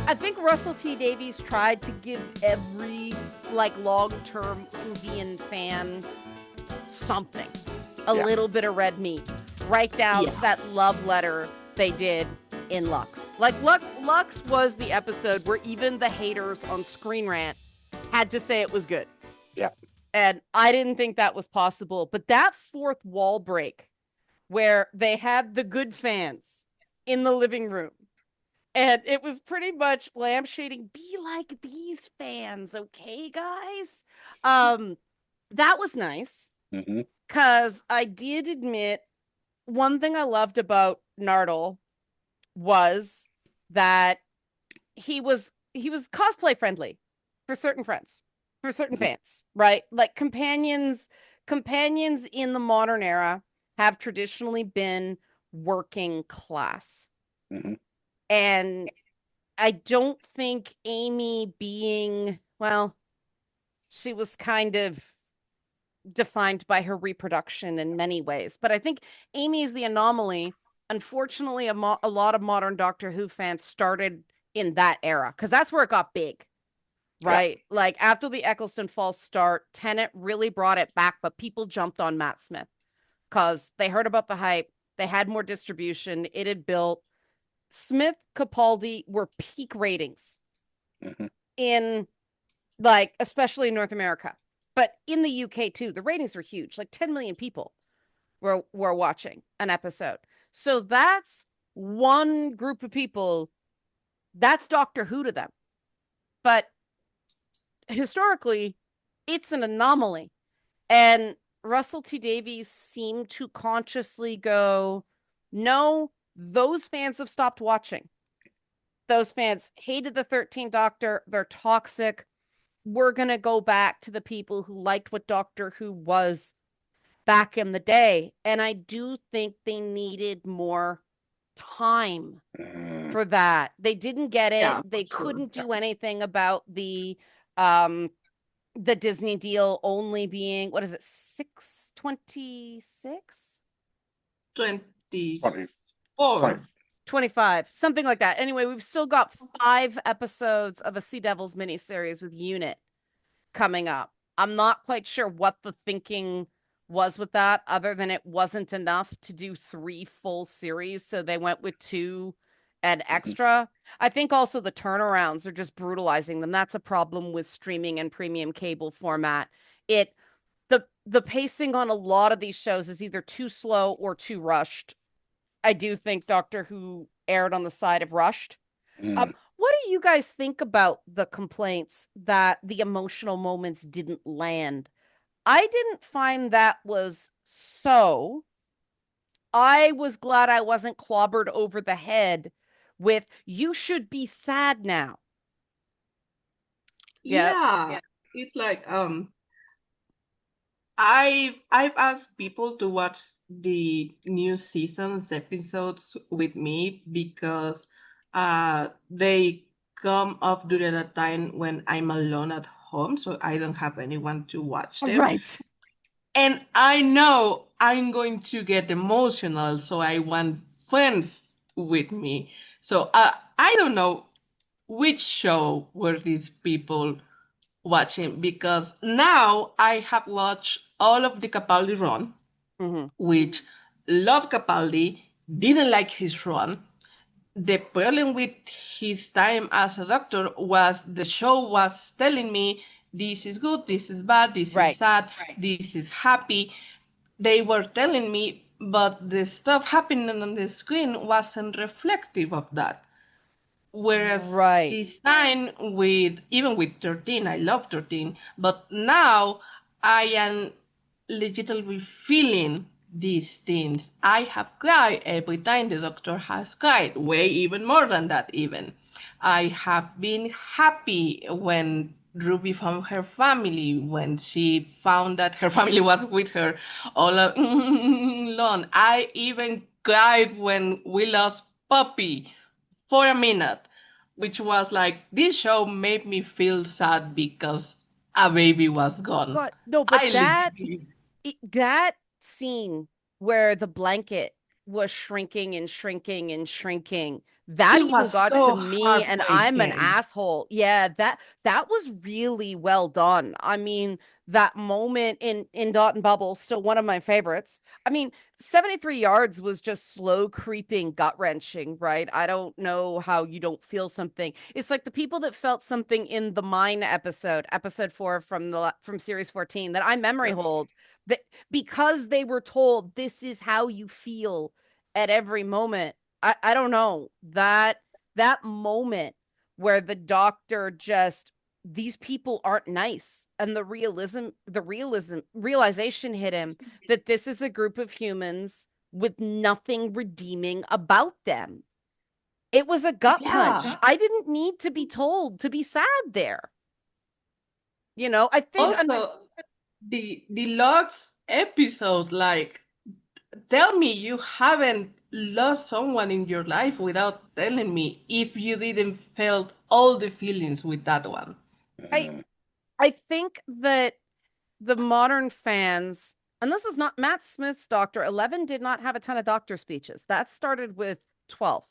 I think Russell T Davies tried to give every like long-term Whovian fan something, a Yeah. little bit of red meat, right down Yeah. to that love letter they did in Lux. Like Lux was the episode where even the haters on Screen Rant had to say it was good. Yeah. And I didn't think that was possible. But that fourth wall break where they had the good fans in the living room, and it was pretty much lampshading, be like these fans, okay, guys? That was nice. Mm-hmm. Because I did admit one thing I loved about Nardole was that he was cosplay friendly for certain friends, for certain fans, right? Like companions in the modern era have traditionally been working class. Mm-hmm. And I don't think Amy being, well, she was kind of defined by her reproduction in many ways, but I think Amy is the anomaly. Unfortunately, a lot of modern Doctor Who fans started in that era because that's where it got big, right? Yeah. Like after the Eccleston Falls start, Tennant really brought it back, but people jumped on Matt Smith because they heard about the hype. They had more distribution. It had built. Smith, Capaldi were peak ratings in, like, especially in North America, but in the UK too. The ratings were huge. Like 10 million people were watching an episode. So that's one group of people. That's Doctor Who to them. But historically, it's an anomaly. And Russell T Davies seemed to consciously go, no, those fans have stopped watching. Those fans hated the 13th Doctor. They're toxic. We're going to go back to the people who liked what Doctor Who was back in the day. And I do think they needed more time for that. They didn't get it. Yeah, They sure. couldn't do anything about the Disney deal only being, what is it, 626? 24. 25, something like that. Anyway, we've still got 5 episodes of a Sea Devils miniseries with Unit coming up. I'm not quite sure what the thinking was with that, other than it wasn't enough to do 3 full series, so they went with 2 and extra. I think also the turnarounds are just brutalizing them. That's a problem with streaming and premium cable format. The pacing on a lot of these shows is either too slow or too rushed. I do think Doctor Who aired on the side of rushed. What do you guys think about the complaints that the emotional moments didn't land? I didn't find that was so. I was glad I wasn't clobbered over the head with, you should be sad now. Yeah. It's like I've asked people to watch the new season's episodes with me because they come up during a time when I'm alone at home, so I don't have anyone to watch them. Right. And I know I'm going to get emotional, so I want friends with me. So I don't know which show were these people watching, because now I have watched all of the Capaldi run, which love Capaldi, didn't like his run. The problem with his time as a doctor was the show was telling me this is good, this is bad, this is sad, this is happy. They were telling me, but the stuff happening on the screen wasn't reflective of that. Whereas this time even with 13, I love 13, but now I am legitimately feeling these things. I have cried every time the Doctor has cried, way even more than that even. I have been happy when Ruby found her family, when she found that her family was with her all along. I even cried when we lost Puppy for a minute, which was like, this show made me feel sad because a baby was gone. But no, but that scene where the blanket was shrinking and shrinking and shrinking. That It even was got to so me, and I'm an heartbreaking. asshole. Yeah, that was really well done. I mean, that moment in Dot and Bubble, still one of my favorites. I mean, 73 yards was just slow creeping, gut wrenching, right? I don't know how you don't feel something. It's like the people that felt something in the Mine episode, episode 4 from series 14 that I memory Yep. hold, that because they were told this is how you feel at every moment. I don't know, that moment where the doctor just, these people aren't nice, and the realization hit him that this is a group of humans with nothing redeeming about them. It was a gut punch. Yeah. I didn't need to be told to be sad there. I think Also, the last episode, like, tell me you haven't lost someone in your life without telling me if you didn't felt all the feelings with that one. I Mm. I think that the modern fans, and this is not Matt Smith's Doctor, 11 did not have a ton of doctor speeches. That started with 12,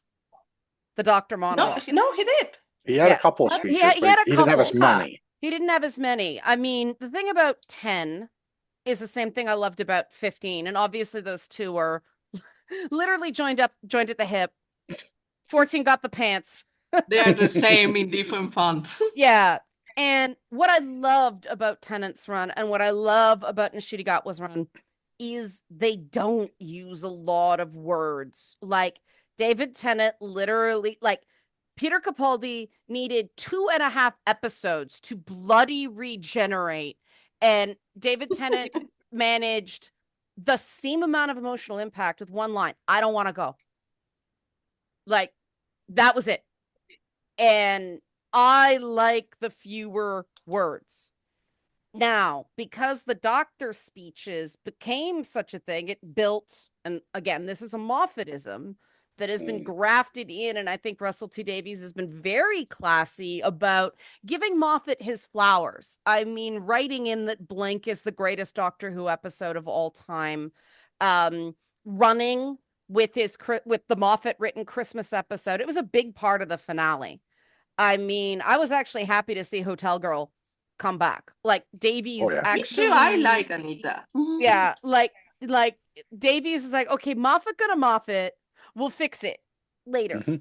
the doctor No, monologue. no, he did. He had a Yeah. couple of He speeches, had, he but had a he didn't have as couple. many. He didn't have as many. I mean, the thing about 10 is the same thing I loved about 15. And obviously those two are literally joined at the hip. 14 got the pants. They are the same in different fonts. Yeah. And what I loved about Tennant's run and what I love about Nishidigatwa's run is they don't use a lot of words. Like David Tennant literally, like Peter Capaldi needed 2.5 episodes to bloody regenerate. And David Tennant managed the same amount of emotional impact with one line. I don't want to go. Like that was it. And I like the fewer words. Now, because the doctor speeches became such a thing, it built, and again, this is a Moffatism that has been grafted in. And I think Russell T Davies has been very classy about giving Moffat his flowers. I mean, writing in that Blank is the greatest Doctor Who episode of all time, um, running with the Moffat written Christmas episode. It was a big part of the finale. I mean, I was actually happy to see Hotel Girl come back. Like Oh Davies yeah. Me too. I actually, like Anita. yeah, like Davies is like, okay, Moffat gonna Moffat. We'll fix it later. Hmm.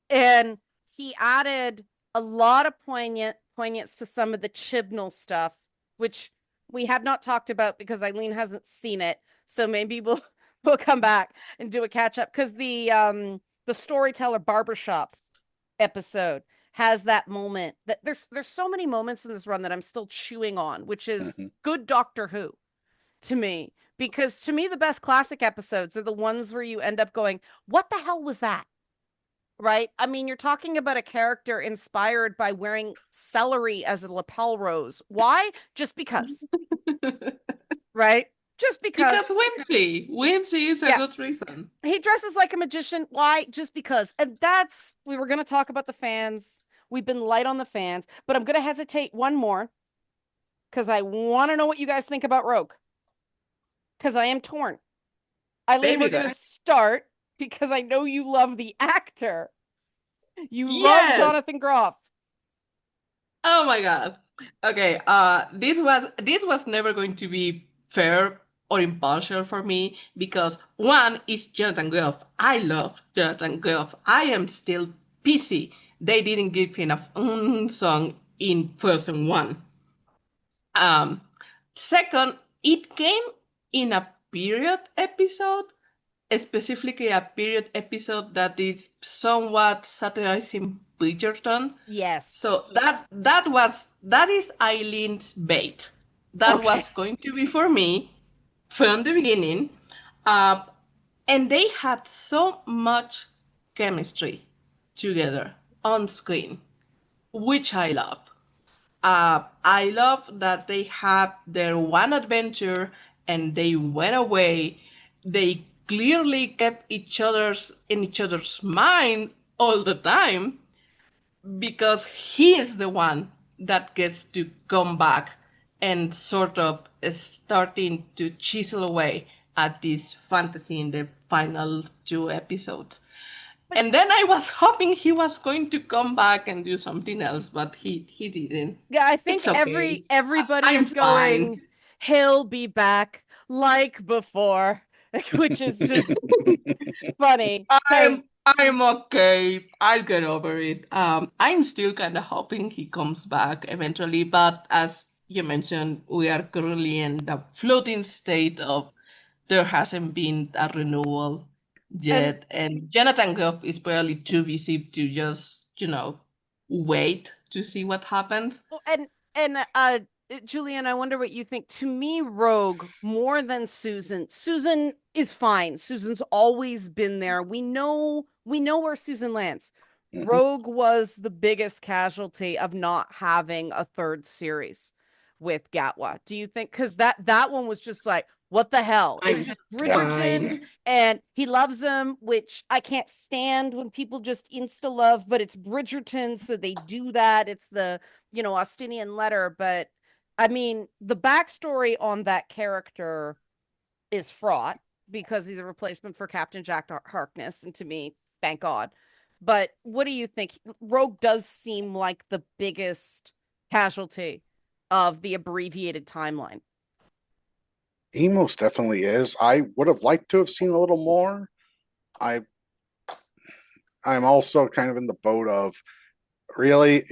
And he added a lot of poignance to some of the Chibnall stuff, which we have not talked about because Eileen hasn't seen it. So maybe we'll come back and do a catch up because the storyteller barbershop episode has that moment that there's so many moments in this run that I'm still chewing on, which is Hmm. good Doctor Who to me. Because to me, the best classic episodes are the ones where you end up going, what the hell was that? Right? I mean, you're talking about a character inspired by wearing celery as a lapel rose. Why? Just because, right? Just because. Because whimsy is a Yeah. good reason. He dresses like a magician. Why? Just because. And we were going to talk about the fans. We've been light on the fans, but I'm going to hesitate one more because I want to know what you guys think about Rogue. Because I am torn. Eileen, Baby we're going girl. to start because I know you love the actor. You love Yes. Jonathan Groff. Oh my God. Okay. This was never going to be fair or impartial for me because one is Jonathan Groff. I love Jonathan Groff. I am still pissy they didn't give him a song in Frozen One. Um, Second, it came in a period episode, specifically a period episode that is somewhat satirizing Bridgerton. Yes. So that is Eileen's bait. That Okay. was going to be for me from the beginning. Uh, and they had so much chemistry together on screen, which I love. I love that they had their one adventure and they went away. They clearly kept each other's mind all the time because he is the one that gets to come back and sort of starting to chisel away at this fantasy in the final 2 episodes. And then I was hoping he was going to come back and do something else, but he didn't. Yeah, I It's think okay. everybody I'm is fine. going, he'll be back like before, which is just funny because I'm okay. I'll get over it. I'm still kind of hoping he comes back eventually, but as you mentioned, we are currently in the floating state of there hasn't been a renewal and yet, and Jonathan Goff is probably too busy to just, wait to see what happens. and Julian, I wonder what you think. To me, Rogue more than Susan. Susan is fine. Susan's always been there. We know where Susan lands. Mhm. Rogue was the biggest casualty of not having a third series with Gatwa. Do you think? Because that one was just like, what the hell? It's I'm just Yeah. Bridgerton, and he loves him, which I can't stand when people just insta love, but it's Bridgerton, so they do that. It's the Austinian letter. But I mean, the backstory on that character is fraught because he's a replacement for Captain Jack Harkness, and to me, thank God. But what do you think? Rogue does seem like the biggest casualty of the abbreviated timeline. He most definitely is. I would have liked to have seen a little more. I I'm also kind of in the boat of really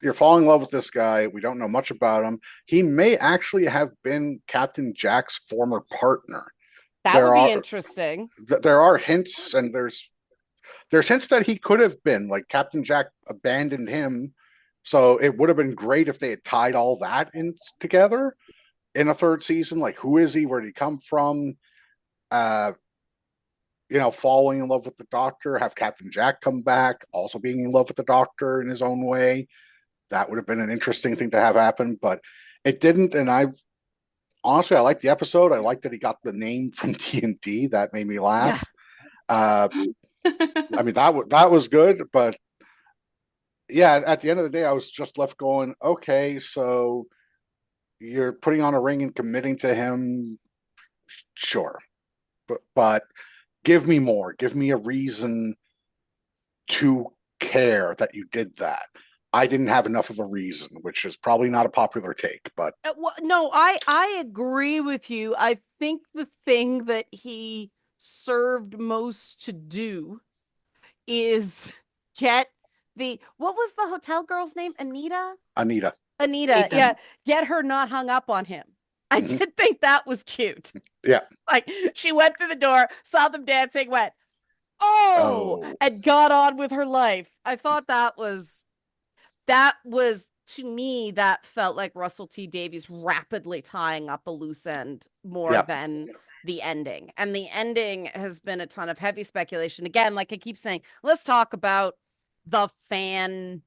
you're falling in love with this guy. We don't know much about him. He may actually have been Captain Jack's former partner. That would There be are interesting. there are hints, and there's hints that he could have been like Captain Jack abandoned him. So it would have been great if they had tied all that in together in a third season. Like, who is he? Where did he come from? Uh, falling in love with the Doctor, have Captain Jack come back, also being in love with the Doctor in his own way. That would have been an interesting thing to have happen, but it didn't. And I liked the episode. I liked that he got the name from TNT. That made me Yeah. laugh. Uh, I mean, that was good, but yeah, at the end of the day, I was just left going, okay, so you're putting on a ring and committing to him, sure, but give me more. Give me a reason to care that you did that. I didn't have enough of a reason, which is probably not a popular take, but Well, no, I agree with you. I think the thing that he served most to do is get the what was the hotel girl's name? Anita? Anita. Anita, yeah, Ethan. get her not hung up on him. I Mhm. did think that was cute. Yeah. Like she went through the door, saw them dancing, went, "Oh," Oh, and got on with her life. I thought that was to me that felt like Russell T Davies rapidly tying up a loose end more yeah. than the ending. And the ending has been a ton of heavy speculation. Again, like I keep saying, let's talk about the fan,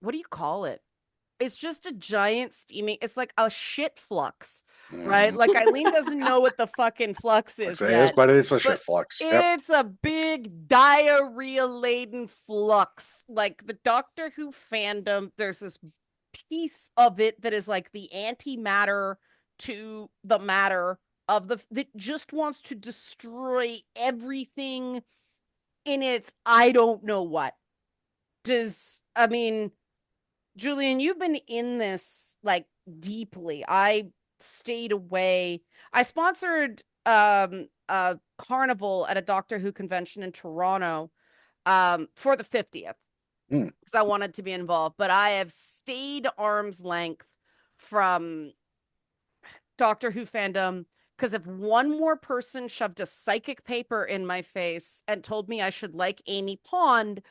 what do you call it? It's just a giant steaming, it's like a shit flux, right? Mm. Like Eileen doesn't know what the fucking flux is It is, yet, but it's a shit but flux. Yep. it's a big diarrhea laden flux. Like the Doctor Who fandom, there's this piece of it that is like the antimatter to the matter of the that just wants to destroy everything in its I don't know what. Does I mean Julian, you've been in this like deeply. I stayed away. I sponsored a carnival at a Doctor Who convention in Toronto for the 50th Mm. because I wanted to be involved, but I have stayed arm's length from Doctor Who fandom because if one more person shoved a psychic paper in my face and told me I should like Amy Pond,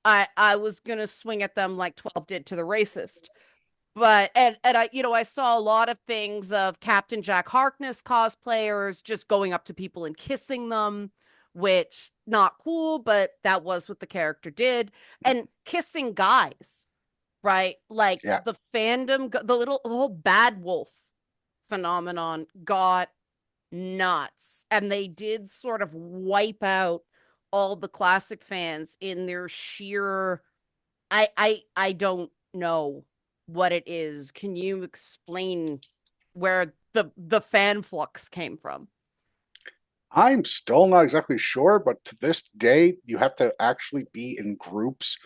I was gonna swing at them like 12 did to the racist. But and I saw a lot of things of Captain Jack Harkness cosplayers just going up to people and kissing them, which not cool, but that was what the character did. And kissing guys, right? Like Yeah. the fandom, the whole bad wolf phenomenon got nuts. And they did sort of wipe out all the classic fans in their sheer I don't know what it is. Can you explain where the fan flux came from. I'm still not exactly sure, but to this day, you have to actually be in groups.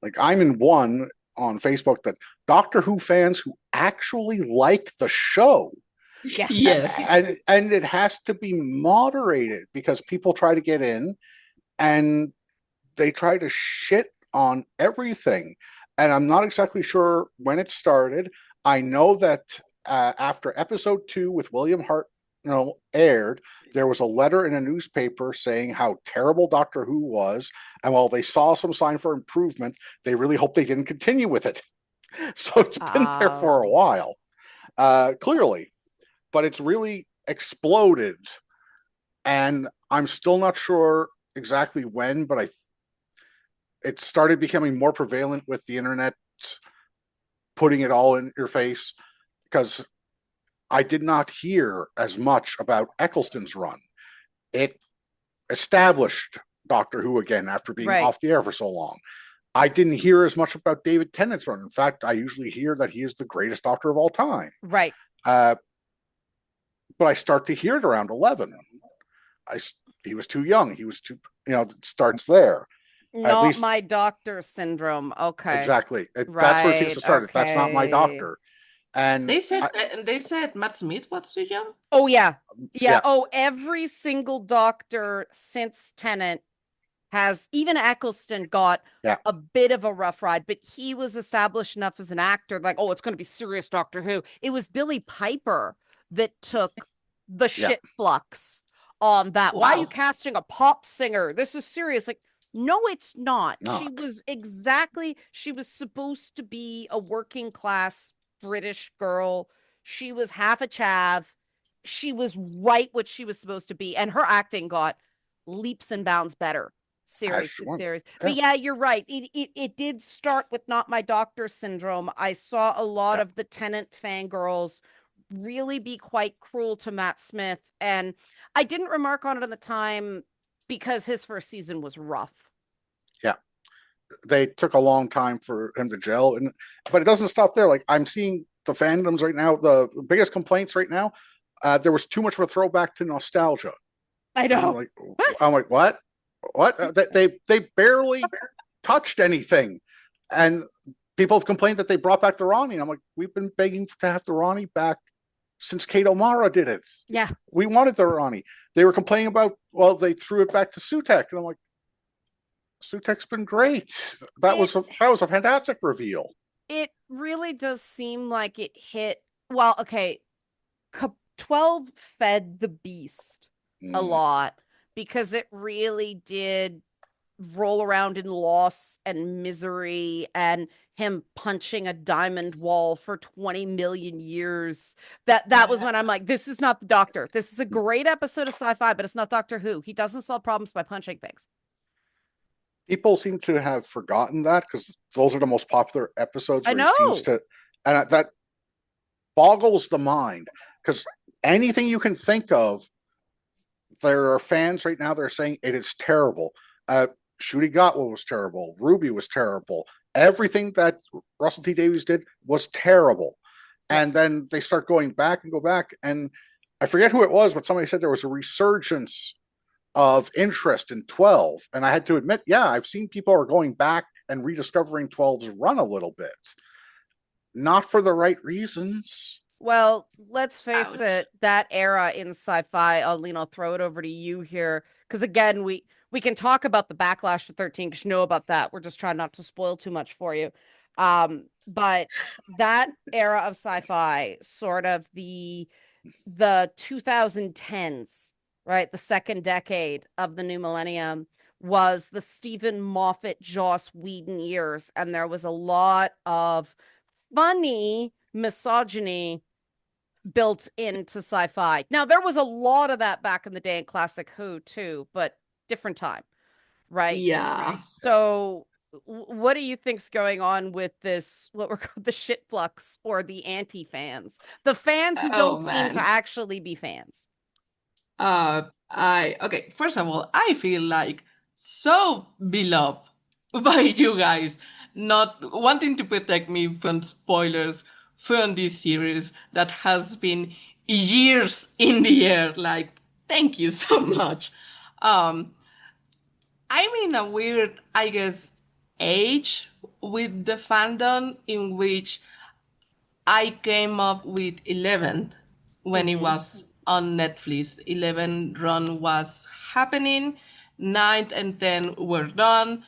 Like I'm in one on Facebook that Doctor Who fans who actually like the show. Yeah. Yes. And it has to be moderated because people try to get in and they try to shit on everything. And I'm not exactly sure when it started. I know that after episode 2 with William Hart, aired, there was a letter in a newspaper saying how terrible Doctor Who was, and while they saw some sign for improvement, they really hope they didn't continue with it. So it's been there for a while, clearly, but it's really exploded, and I'm still not sure exactly when, but it started becoming more prevalent with the internet putting it all in your face because I did not hear as much about Eccleston's run. It established Doctor Who again after being Right. off the air for so long. I didn't hear as much about David Tennant's run. In fact, I usually hear that he is the greatest Doctor of all time. Right. But I start to hear it around 11. He was too young. He was too, it starts there. Not least, my doctor syndrome. Okay. Exactly. Right. That's where it seems to start. Okay. That's not my doctor. And they said Matt Smith was too young. Oh yeah. Oh, every single doctor since Tennant has, even Eccleston got a bit of a rough ride, but he was established enough as an actor, like, oh, it's going to be serious Doctor Who. It was Billie Piper that took the shit flux on that. Wow. Why are you casting a pop singer? This is serious. Like, no, it's not. She was supposed to be a working class British girl. She was half a chav. She was right what she was supposed to be. And her acting got leaps and bounds better. Series. But yeah, you're right. It did start with Not My Doctor syndrome. I saw a lot of the Tennant fangirls really be quite cruel to Matt Smith. And I didn't remark on it at the time because his first season was rough. Yeah. They took a long time for him to gel, but it doesn't stop there. Like I'm seeing the fandoms right now, the biggest complaints right now, there was too much of a throwback to nostalgia. I know. I'm like, what? They barely touched anything, and people have complained that they brought back the Ronnie. And I'm like, we've been begging to have the Ronnie back since Kate O'Mara did it. Yeah, we wanted the Ronnie. They were complaining about, well, they threw it back to Sutek, and I'm like, Sutek's been great. That was a fantastic reveal. It really does seem like it hit well. Okay, 12 fed the beast a lot because it really did roll around in loss and misery and him punching a diamond wall for 20 million years. That was when I'm like, this is not the Doctor. This is a great episode of sci-fi, but it's not Doctor Who. He doesn't solve problems by punching things. People seem to have forgotten that because those are the most popular episodes. I know. And that boggles the mind because anything you can think of, there are fans right now that are saying it is terrible. Ncuti Gatwa was terrible. Ruby was terrible. Everything that Russell T Davies did was terrible. And then they start going back, and I forget who it was, but somebody said there was a resurgence of interest in 12. And I had to admit, I've seen people are going back and rediscovering 12's run a little bit. Not for the right reasons. Well, let's face it, that era in sci-fi, I'll throw it over to you here. Because again, we can talk about the backlash to 13 because you know about that. We're just trying not to spoil too much for you. But that era of sci-fi, sort of the 2010s, right? The second decade of the new millennium was the Stephen Moffat, Joss Whedon years. And there was a lot of funny misogyny built into sci-fi. Now, there was a lot of that back in the day in classic Who too, but different time, right? Yeah. So what do you think's going on with this, what we're called the shit flux or the anti-fans? The fans who don't seem to actually be fans. First of all, I feel like so beloved by you guys, not wanting to protect me from spoilers from this series that has been years in the air. Like, thank you so much. Um, I'm in a weird, I guess, age with the fandom in which I came up with 11 when it Mm-hmm. was on Netflix. 11 run was happening, 9 and 10 were done.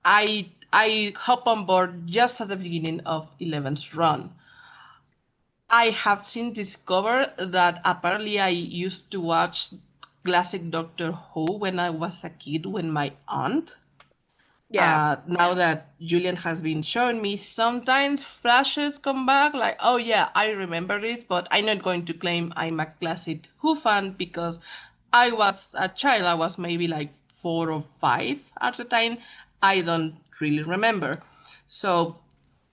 I hop on board just at the beginning of 11's run. I have since discovered that apparently I used to watch classic Doctor Who when I was a kid with my aunt. Yeah. Now that Julian has been showing me, sometimes flashes come back like, oh yeah, I remember this, but I'm not going to claim I'm a classic Who fan because I was a child. I was maybe like 4 or 5 at the time. I don't really remember. So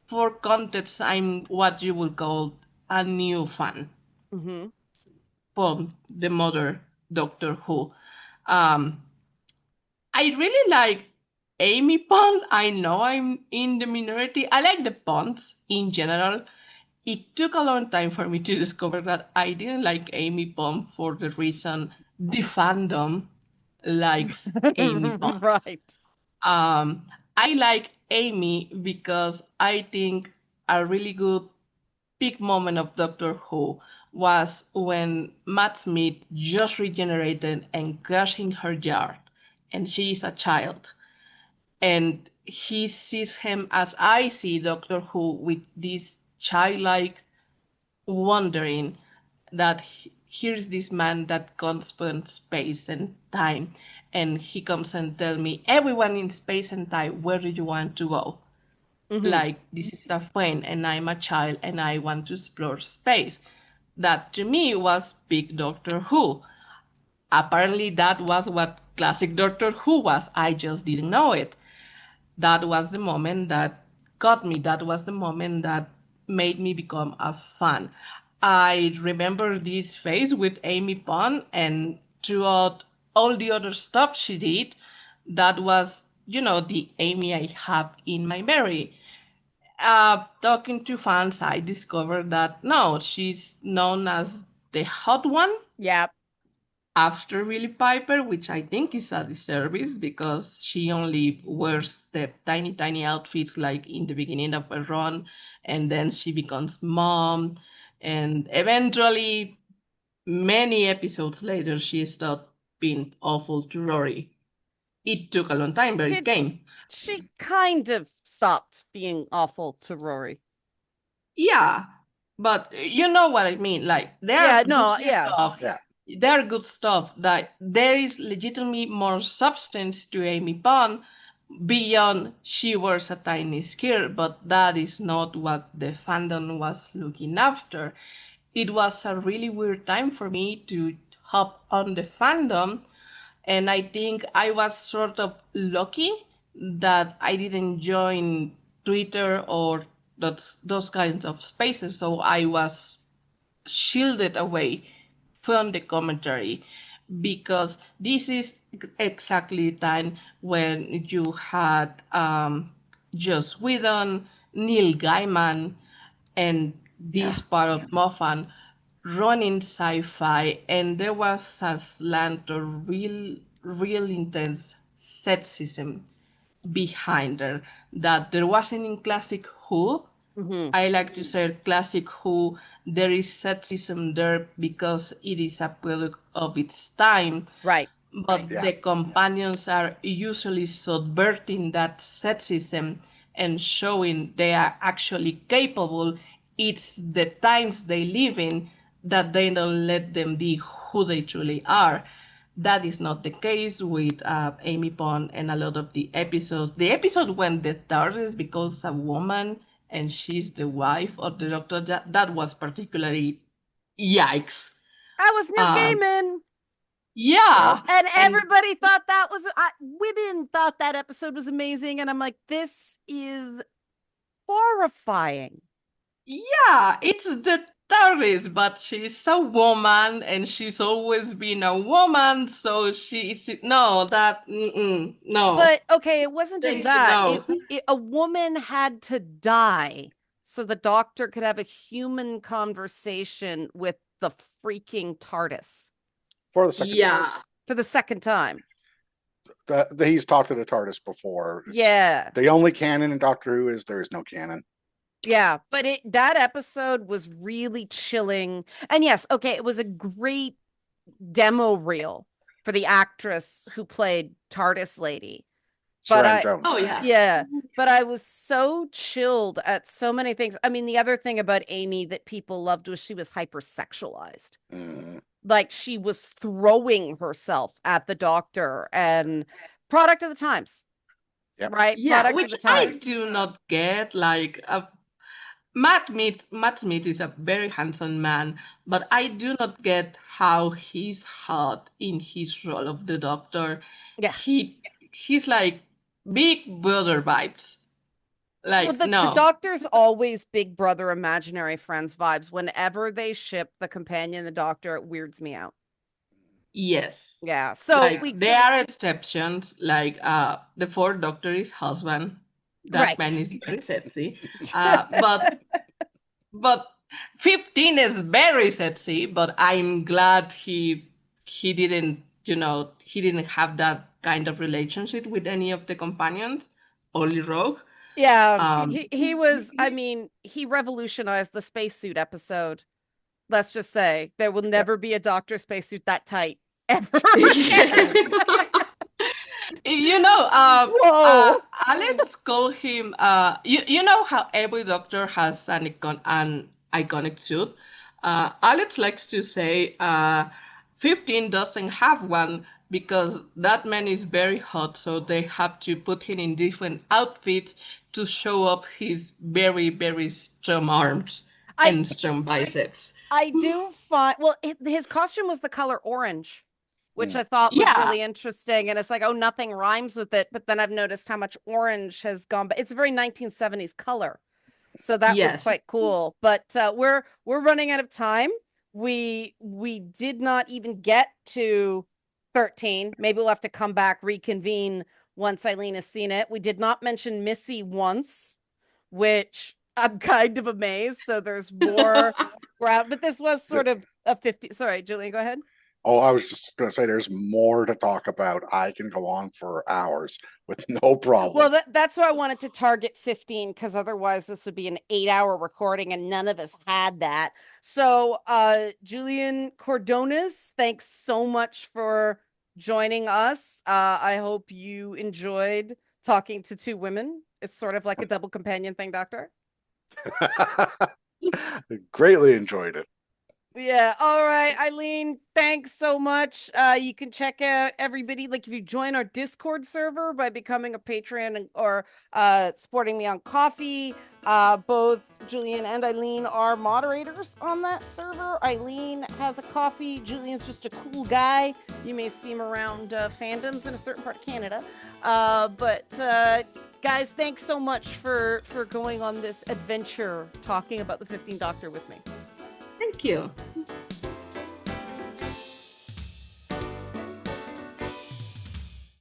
for context, I'm what you would call a new fan Mm-hmm. from the mother Doctor Who. Um, I really like Amy Pond. I know I'm in the minority. I like the Ponds in general. It took a long time for me to discover that I didn't like Amy Pond for the reason the fandom likes Amy Pond. Right. I like Amy because I think a really good peak moment of Doctor Who was when Matt Smith just regenerated and crashed in her yard, and she is a child. And he sees him as I see Doctor Who with this childlike wondering that here's this man that comes from space and time, and he comes and tell me everyone in space and time, where do you want to go? Mm-hmm. Like, this is a friend and I'm a child and I want to explore space. That to me was big Doctor Who. Apparently that was what classic Doctor Who was. I just didn't know it. That was the moment that got me. That was the moment that made me become a fan. I remember this phase with Amy Pond, and throughout all the other stuff she did, that was, the Amy I have in my memory. Talking to fans, I discovered that no, she's known as the hot one Yeah. after Billie Piper, which I think is a disservice because she only wears the tiny, tiny outfits like in the beginning of a run, and then she becomes mom, and eventually, many episodes later, she stopped being awful to Rory. It took a long time, but it Did came. she kind of stopped being awful to Rory? Yeah, but you know what I mean. Like, there are Yeah, good no, yeah. stuff. Yeah. There are good stuff that there is legitimately more substance to Amy Pond beyond she wears a tiny skirt, but that is not what the fandom was looking after. It was a really weird time for me to hop on the fandom, and I think I was sort of lucky that I didn't join Twitter or those kinds of spaces, so I was shielded away from the commentary because this is exactly the time when you had Joss Whedon, Neil Gaiman, and Yeah. this part of Moffat running sci-fi, and there was a slant of real intense sexism behind her that there wasn't in classic Who. Mm-hmm. I like to say classic Who, there is sexism there because it is a product of its time, Right. but Yeah. the companions are usually subverting that sexism and showing they are actually capable. It's the times they live in that they don't let them be who they truly are. That is not the case with Amy Pond and a lot of the episodes. The episode when the TARDIS becomes a woman and she's the wife of the Doctor, that was particularly yikes. I was Neil Um, Gaiman. Yep. yeah, And and everybody thought that was, women thought that episode was amazing. And I'm like, this is horrifying. yeah, it's the TARDIS, but she's a woman and she's always been a woman, so she's no, no, But okay, it wasn't just thank you, that. no. A woman had to die so the doctor could have a human conversation with the freaking TARDIS For the second time. Yeah. for the second time. He's talked to the TARDIS before. Yeah. The only canon in Doctor Who is there is no canon. Yeah, but that episode was really chilling. And yes, okay, it was a great demo reel for the actress who played TARDIS lady. But Saran Jones. Oh yeah. Yeah, but I was so chilled at so many things. I mean, the other thing about Amy that people loved was she was hypersexualized. Mhm. Like she was throwing herself at the Doctor, and product of the times. Yep. Right? Yeah, Product which of the I times. do not get. Like Matt Smith is a very handsome man, but I do not get how he's hot in his role of the Doctor. Yeah. He's like Big Brother vibes. Like Well, the no. Doctor's always Big Brother imaginary friends vibes. Whenever they ship the companion, the Doctor, it weirds me out. Yes. Yeah. So Like there are exceptions. Like the Fourth Doctor is husband. That Right. man is very sexy. But 15 is very sexy. But I'm glad he didn't he didn't have that kind of relationship with any of the companions. Only Rogue. yeah, he was. I mean, he revolutionized the spacesuit episode. Let's just say there will never be a Doctor spacesuit that tight ever again. Whoa. Alex call him. You know how every Doctor has an iconic suit. Alex likes to say, 15 doesn't have one because that man is very hot, so they have to put him in different outfits to show up his very, very strong arms and strong biceps. I do find, well, his costume was the color orange, which I thought was Yeah. really interesting. And it's like, oh, nothing rhymes with it. But then I've noticed how much orange has gone, but it's a very 1970s color. So that was Yes. quite cool. But we're running out of time. We did not even get to 13. Maybe we'll have to come back, reconvene once Eileen has seen it. We did not mention Missy once, which I'm kind of amazed. So there's more ground, but this was sort of a 50. Sorry, Julian, go ahead. Oh, I was just going to say there's more to talk about. I can go on for hours with no problem. Well, that's why I wanted to target 15, because otherwise this would be an 8-hour recording and none of us had that. So, Julian Cordones, thanks so much for joining us. I hope you enjoyed talking to two women. It's sort of like a double companion thing, Doctor. Greatly enjoyed it. Yeah. All right, Eileen, thanks so much. You can check out everybody. Like if you join our Discord server by becoming a patron or supporting me on Coffee, both Julian and Eileen are moderators on that server. Eileen has a coffee. Julian's just a cool guy. You may see him around fandoms in a certain part of Canada. But guys, thanks so much for going on this adventure talking about the 15th Doctor with me. Thank you.